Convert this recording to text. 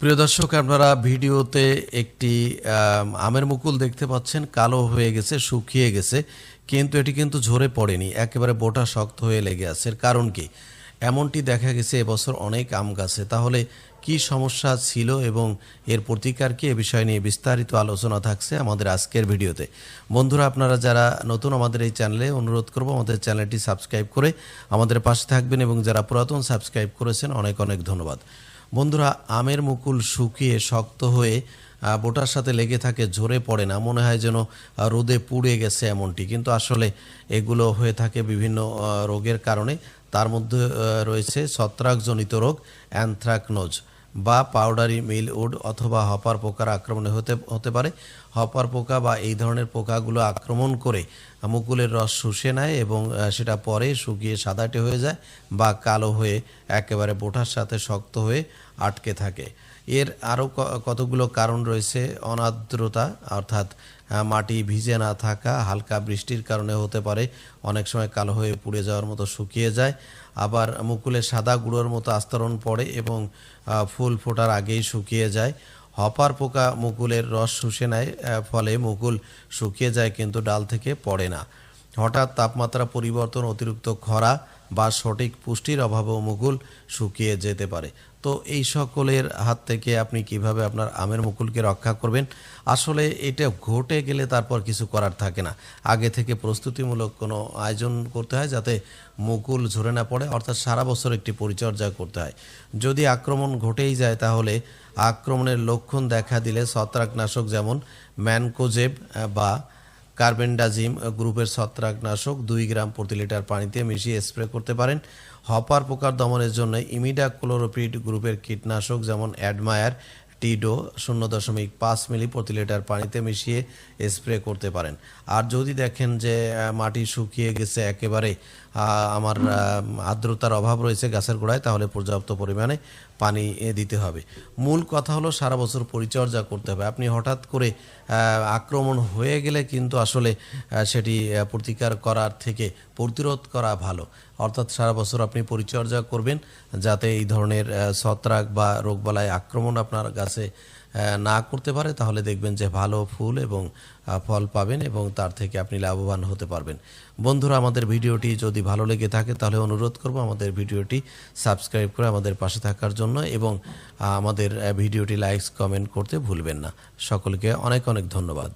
প্রিয় দর্শক, আপনারা ভিডিওতে একটি আমের মুকুল দেখতে পাচ্ছেন। কালো হয়ে গেছে, শুকিয়ে গেছে, কিন্তু এটি কিন্তু ঝরে পড়েনি, একেবারে বোটা শক্ত হয়ে লেগে আছে। এর কারণ কি? এমনটি দেখা গেছে এবছর অনেক আম গাছে। তাহলে কি সমস্যা ছিল এবং এর প্রতিকার কি, এ বিষয় নিয়ে বিস্তারিত আলোচনা থাকছে আমাদের আজকের ভিডিওতে। বন্ধুরা, আপনারা যারা নতুন আমাদের এই চ্যানেলে, অনুরোধ করব আমাদের চ্যানেলটি সাবস্ক্রাইব করে আমাদের পাশে থাকবেন, এবং যারা পুরাতন সাবস্ক্রাইব করেছেন অনেক অনেক ধন্যবাদ। বন্ধুরা, আমের মুকুল শুকিয়ে শক্ত হয়ে বোটার সাথে লেগে থাকে, ঝরে পড়ে না, মনে হয় যেন রোদে পুড়ে গেছে এমনটি, কিন্তু আসলে এগুলো হয়ে থাকে বিভিন্ন রোগের কারণে। তার মধ্যে রয়েছে ছত্রাকজনিত রোগ, অ্যানথ্রাকনোজ বা পাউডারি মিলউড অথবা হপার পোকার আক্রমণে হতে পারে। হপার পোকা বা এই ধরনের পোকাগুলো আক্রমণ করে মুকুলের রস শুষে নেয় এবং সেটা পরে শুকিয়ে সাদাটে হয়ে যায় বা কালো হয়ে একেবারে বোটার সাথে শক্ত হয়ে আটকে থাকে। এর আরও কতগুলো কারণ রয়েছে। অনার্দ্রতা, অর্থাৎ মাটি ভিজে না থাকা, হালকা বৃষ্টির কারণে হতে পারে। অনেক সময় কালো হয়ে পুড়ে যাওয়ার মতো শুকিয়ে যায়। আবার মুকুলে সাদা গুঁড়োর মতো আস্তরণ পড়ে এবং ফুল ফোটার আগেই শুকিয়ে যায়। হপার পোকা মুকুলের রস শুষে নেয়, ফলে মুকুল শুকিয়ে যায় কিন্তু ডাল থেকে পড়ে না। হঠাৎ তাপমাত্রা পরিবর্তন, অতিরিক্ত খরা বা সঠিক পুষ্টির অভাবেও মুকুল শুকিয়ে যেতে পারে। তো এই সকলের হাত থেকে আপনি কিভাবে আপনার আমের মুকুলকে রক্ষা করবেন? আসলে এটা ঘটে গেলে তারপর কিছু করার থাকে না। আগে থেকে প্রস্তুতিমূলক কোনো আয়োজন করতে হয় যাতে মুকুল ঝরে না পড়ে, অর্থাৎ সারা বছর একটি পরিচর্যা করতে হয়। যদি আক্রমণ ঘটেই যায়, তাহলে আক্রমণের লক্ষণ দেখা দিলে ছত্রাকনাশক যেমন ম্যানকোজেব বা কার্বেন্ডাজিম গ্রুপের ছত্রাকনাশক 2 গ্রাম প্রতি লিটার পানিতে মিশিয়ে স্প্রে করতে পারেন। হপার পোকার দমনের জন্য ইমিডাক্লোরোপিড গ্রুপের কীটনাশক যেমন অ্যাডমায়ার টিডো 0.5 মিলি প্রতি লিটার পানিতে মিশিয়ে স্প্রে করতে পারেন। আর যদি দেখেন যে মাটি শুকিয়ে গেছে একেবারে, আমার আর্দ্রতার অভাব রয়েছে গাছের গোড়ায়, তাহলে পর্যাপ্ত পরিমাণে পানি দিতে হবে। মূল কথা হলো সারা বছর পরিচর্যা করতে হবে। আপনি হঠাৎ করে আক্রমণ হয়ে গেলে কিন্তু আসলে সেটি প্রতিকার করার থেকে প্রতিরোধ করা ভালো। অর্থাৎ সারা বছর আপনি পরিচর্যা করবেন যাতে এই ধরনের ছত্রাক বা রোগবালাই আক্রমণ আপনার গাছে না করতে পারে। তাহলে দেখবেন যে ভালো ফুল এবং ফল পাবেন এবং তার থেকে আপনি লাভবান হতে পারবেন। বন্ধুরা, আমাদের ভিডিওটি যদি ভালো লেগে থাকে তাহলে অনুরোধ করব আমাদের ভিডিওটি সাবস্ক্রাইব করে আমাদের পাশে থাকার জন্য, এবং আমাদের ভিডিওটি লাইক কমেন্ট করতে ভুলবেন না। সকলকে অনেক অনেক ধন্যবাদ।